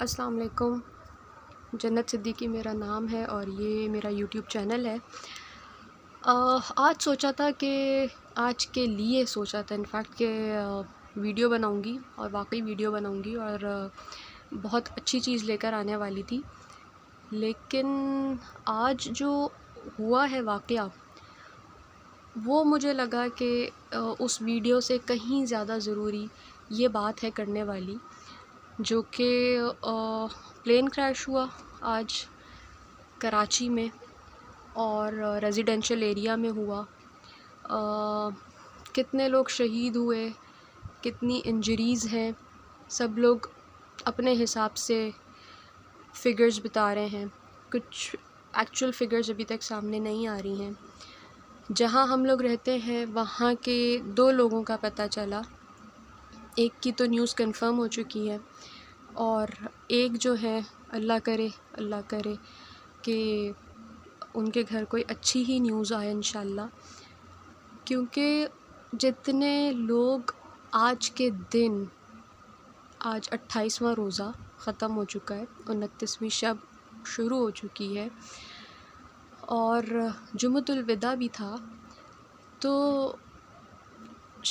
السلام علیکم۔ جنت صدیقی میرا نام ہے اور یہ میرا یوٹیوب چینل ہے۔ آج سوچا تھا کہ آج کے لیے سوچا تھا انفیکٹ کہ ویڈیو بناؤں گی اور واقعی ویڈیو بناؤں گی اور بہت اچھی چیز لے کر آنے والی تھی، لیکن آج جو ہوا ہے واقعہ وہ مجھے لگا کہ اس ویڈیو سے کہیں زیادہ ضروری یہ بات ہے کرنے والی، جو کہ پلین کریش ہوا آج کراچی میں اور ریزیڈینشل ایریا میں ہوا۔ کتنے لوگ شہید ہوئے، کتنی انجریز ہیں، سب لوگ اپنے حساب سے فگرز بتا رہے ہیں، کچھ ایکچوئل فگرز ابھی تک سامنے نہیں آ رہی ہیں۔ جہاں ہم لوگ رہتے ہیں وہاں کے 2 لوگوں کا پتہ چلا، ایک کی تو نیوز کنفرم ہو چکی ہے اور ایک جو ہے اللہ کرے کہ ان کے گھر کوئی اچھی ہی نیوز آئے انشاءاللہ، کیونکہ جتنے لوگ آج کے دن، آج 28واں روزہ ختم ہو چکا ہے، 29ویں شب شروع ہو چکی ہے اور جمعۃ الوداع بھی تھا، تو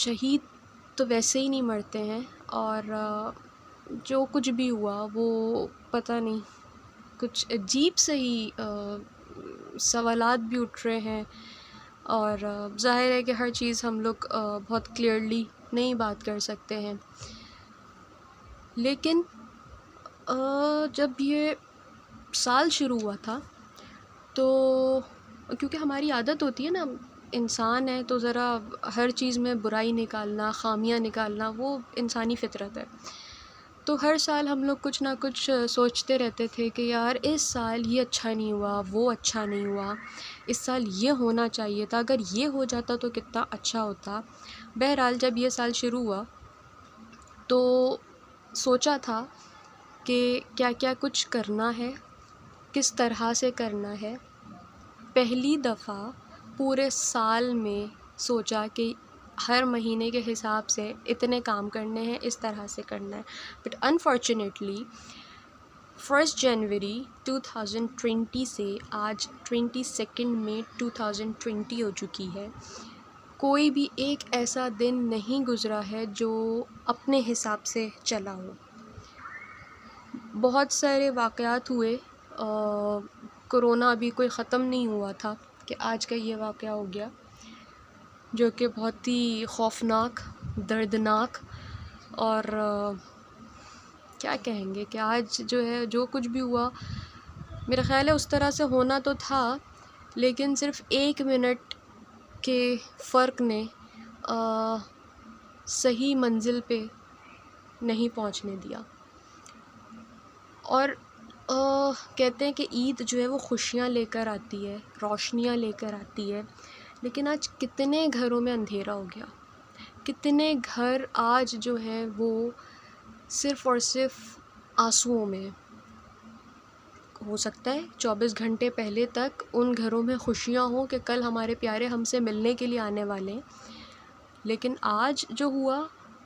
شہید تو ویسے ہی نہیں مرتے ہیں اور جو کچھ بھی ہوا وہ پتہ نہیں کچھ عجیب سے ہی سوالات بھی اٹھ رہے ہیں اور ظاہر ہے کہ ہر چیز ہم لوگ بہت کلیئرلی نہیں بات کر سکتے ہیں، لیکن جب یہ سال شروع ہوا تھا تو کیونکہ ہماری عادت ہوتی ہے نا، انسان ہے تو ذرا ہر چیز میں برائی نکالنا، خامیاں نکالنا وہ انسانی فطرت ہے، تو ہر سال ہم لوگ کچھ نہ کچھ سوچتے رہتے تھے کہ یار اس سال یہ اچھا نہیں ہوا، وہ اچھا نہیں ہوا، اس سال یہ ہونا چاہیے تھا، اگر یہ ہو جاتا تو کتنا اچھا ہوتا۔ بہرحال جب یہ سال شروع ہوا تو سوچا تھا کہ کیا کیا کچھ کرنا ہے، کس طرح سے کرنا ہے۔ پہلی دفعہ پورے سال میں سوچا کہ ہر مہینے کے حساب سے اتنے کام کرنے ہیں، اس طرح سے کرنا ہے، بٹ انفارچونیٹلی 1 جنوری 2020 سے آج 22 مئی 2020 ہو چکی ہے، کوئی بھی ایک ایسا دن نہیں گزرا ہے جو اپنے حساب سے چلا ہو۔ بہت سارے واقعات ہوئے، کرونا ابھی کوئی ختم نہیں ہوا تھا کہ آج کا یہ واقعہ ہو گیا، جو کہ بہت ہی خوفناک، دردناک اور کیا کہیں گے کہ آج جو ہے جو کچھ بھی ہوا میرا خیال ہے اس طرح سے ہونا تو تھا، لیکن صرف 1 منٹ کے فرق نے صحیح منزل پہ نہیں پہنچنے دیا۔ اور کہتے ہیں کہ عید جو ہے وہ خوشیاں لے کر آتی ہے، روشنیاں لے کر آتی ہے، لیکن آج کتنے گھروں میں اندھیرا ہو گیا، کتنے گھر آج جو ہیں وہ صرف اور صرف آنسوؤں میں۔ ہو سکتا ہے 24 گھنٹے پہلے تک ان گھروں میں خوشیاں ہوں کہ کل ہمارے پیارے ہم سے ملنے کے لیے آنے والے ہیں، لیکن آج جو ہوا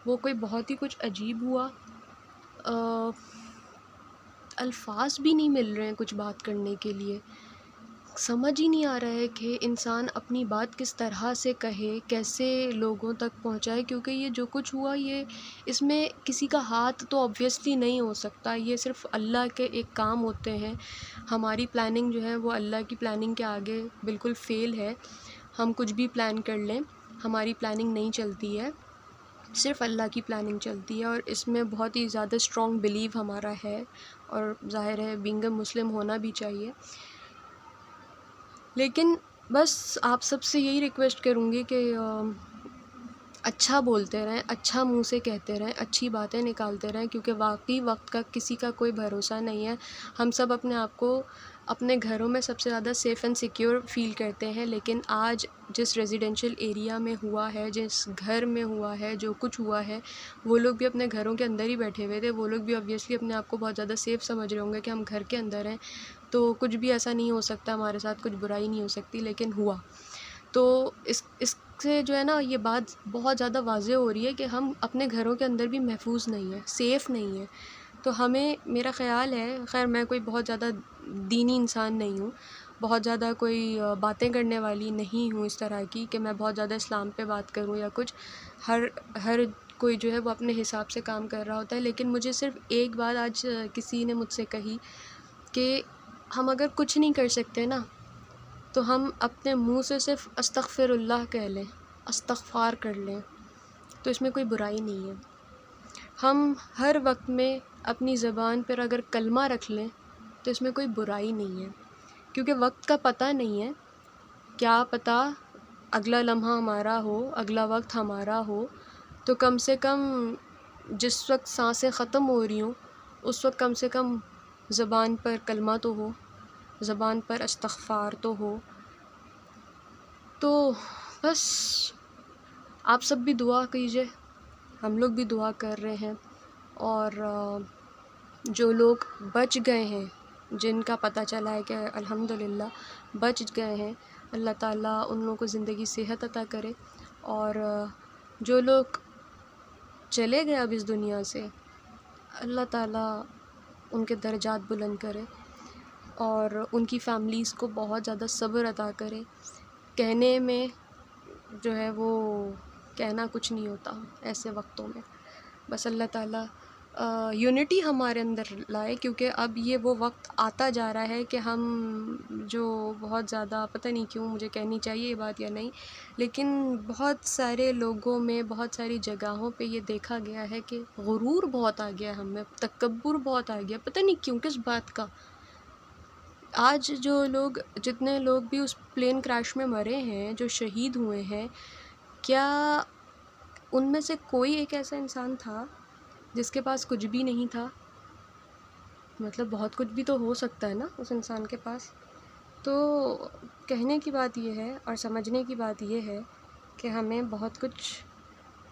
وہ کوئی بہت ہی کچھ عجیب ہوا۔ الفاظ بھی نہیں مل رہے ہیں کچھ بات کرنے کے لیے، سمجھ ہی نہیں آ رہا ہے کہ انسان اپنی بات کس طرح سے کہے، کیسے لوگوں تک پہنچائے، کیونکہ یہ جو کچھ ہوا اس میں کسی کا ہاتھ تو آبویسلی نہیں ہو سکتا، یہ صرف اللہ کے ایک کام ہوتے ہیں۔ ہماری پلاننگ جو ہے وہ اللہ کی پلاننگ کے آگے بالکل فیل ہے، ہم کچھ بھی پلان کر لیں ہماری پلاننگ نہیں چلتی ہے، صرف اللہ کی پلاننگ چلتی ہے، اور اس میں بہت ہی زیادہ اسٹرانگ بلیو ہمارا ہے اور ظاہر ہے بینگ اے مسلم ہونا بھی چاہیے۔ لیکن بس آپ سب سے یہی ریکویسٹ کروں گی کہ اچھا بولتے رہیں، اچھا منہ سے کہتے رہیں، اچھی باتیں نکالتے رہیں، کیونکہ واقعی وقت کا کسی کا کوئی بھروسہ نہیں ہے۔ ہم سب اپنے آپ کو اپنے گھروں میں سب سے زیادہ سیف اینڈ سیکیور فیل کرتے ہیں، لیکن آج جس ریزیڈینشل ایریا میں ہوا ہے، جس گھر میں ہوا ہے، جو کچھ ہوا ہے، وہ لوگ بھی اپنے گھروں کے اندر ہی بیٹھے ہوئے تھے، وہ لوگ بھی obviously اپنے آپ کو بہت زیادہ سیف سمجھ رہے ہوں گے کہ ہم گھر کے اندر ہیں تو کچھ بھی ایسا نہیں ہو سکتا، ہمارے ساتھ کچھ برائی نہیں ہو سکتی، لیکن ہوا۔ تو اس سے جو ہے نا یہ بات بہت زیادہ واضح ہو رہی ہے کہ ہم اپنے گھروں کے اندر بھی محفوظ نہیں ہیں، سیف نہیں ہیں، تو ہمیں، میرا خیال ہے، خیر میں کوئی بہت زیادہ دینی انسان نہیں ہوں، بہت زیادہ کوئی باتیں کرنے والی نہیں ہوں اس طرح کی کہ میں بہت زیادہ اسلام پہ بات کروں یا کچھ. ہر کوئی جو ہے وہ اپنے حساب سے کام کر رہا ہوتا ہے. لیکن مجھے صرف ایک بات آج کسی نے مجھ سے کہی کہ ہم اگر کچھ نہیں کر سکتے نا تو ہم اپنے منہ سے صرف استغفر اللہ کہہ لیں، استغفار کر لیں، تو اس میں کوئی برائی نہیں ہے. ہم ہر وقت میں اپنی زبان پر اگر کلمہ رکھ لیں تو اس میں کوئی برائی نہیں ہے، کیونکہ وقت کا پتہ نہیں ہے، کیا پتہ اگلا لمحہ ہمارا ہو، اگلا وقت ہمارا ہو. تو کم سے کم جس وقت سانسیں ختم ہو رہی ہوں اس وقت کم سے کم زبان پر کلمہ تو ہو، زبان پر استغفار تو ہو. تو بس آپ سب بھی دعا کیجیے، ہم لوگ بھی دعا کر رہے ہیں. اور جو لوگ بچ گئے ہیں، جن کا پتہ چلا ہے کہ الحمدللہ بچ گئے ہیں، اللہ تعالیٰ ان لوگوں کو زندگی صحت عطا کرے. اور جو لوگ چلے گئے اب اس دنیا سے، اللہ تعالیٰ ان کے درجات بلند کرے اور ان کی فیملیز کو بہت زیادہ صبر عطا کرے. کہنے میں جو ہے وہ کہنا کچھ نہیں ہوتا ایسے وقتوں میں، بس اللہ تعالیٰ یونٹی ہمارے اندر لائے، کیونکہ اب یہ وہ وقت آتا جا رہا ہے کہ ہم جو بہت زیادہ، پتہ نہیں کیوں مجھے کہنی چاہیے یہ بات یا نہیں، لیکن بہت سارے لوگوں میں، بہت ساری جگہوں پہ یہ دیکھا گیا ہے کہ غرور بہت آ گیا ہم میں، تکبر بہت آ گیا، پتہ نہیں کیوں، کس بات کا. آج جو لوگ، جتنے لوگ بھی اس پلین کریش میں مرے ہیں، جو شہید ہوئے ہیں، کیا ان میں سے کوئی ایک ایسا انسان تھا جس کے پاس کچھ بھی نہیں تھا؟ مطلب بہت کچھ بھی تو ہو سکتا ہے نا اس انسان کے پاس. تو کہنے کی بات یہ ہے اور سمجھنے کی بات یہ ہے کہ ہمیں بہت کچھ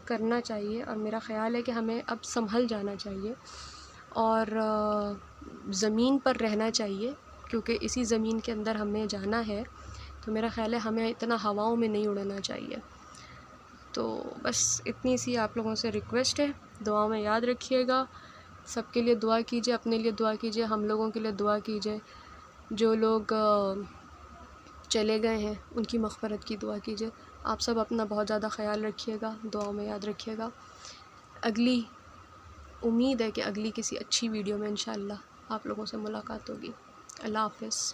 کرنا چاہیے، اور میرا خیال ہے کہ ہمیں اب سنبھل جانا چاہیے اور زمین پر رہنا چاہیے، کیونکہ اسی زمین کے اندر ہمیں جانا ہے. تو میرا خیال ہے ہمیں اتنا ہواؤں میں نہیں اڑنا چاہیے. تو بس اتنی سی آپ لوگوں سے ریکویسٹ ہے، دعاؤں میں یاد رکھیے گا، سب کے لیے دعا کیجیے، اپنے لیے دعا کیجیے، ہم لوگوں کے لیے دعا کیجیے، جو لوگ چلے گئے ہیں ان کی مغفرت کی دعا کیجیے. آپ سب اپنا بہت زیادہ خیال رکھیے گا، دعاؤں میں یاد رکھیے گا. اگلی امید ہے کہ اگلی کسی اچھی ویڈیو میں انشاءاللہ آپ لوگوں سے ملاقات ہوگی. اللہ حافظ.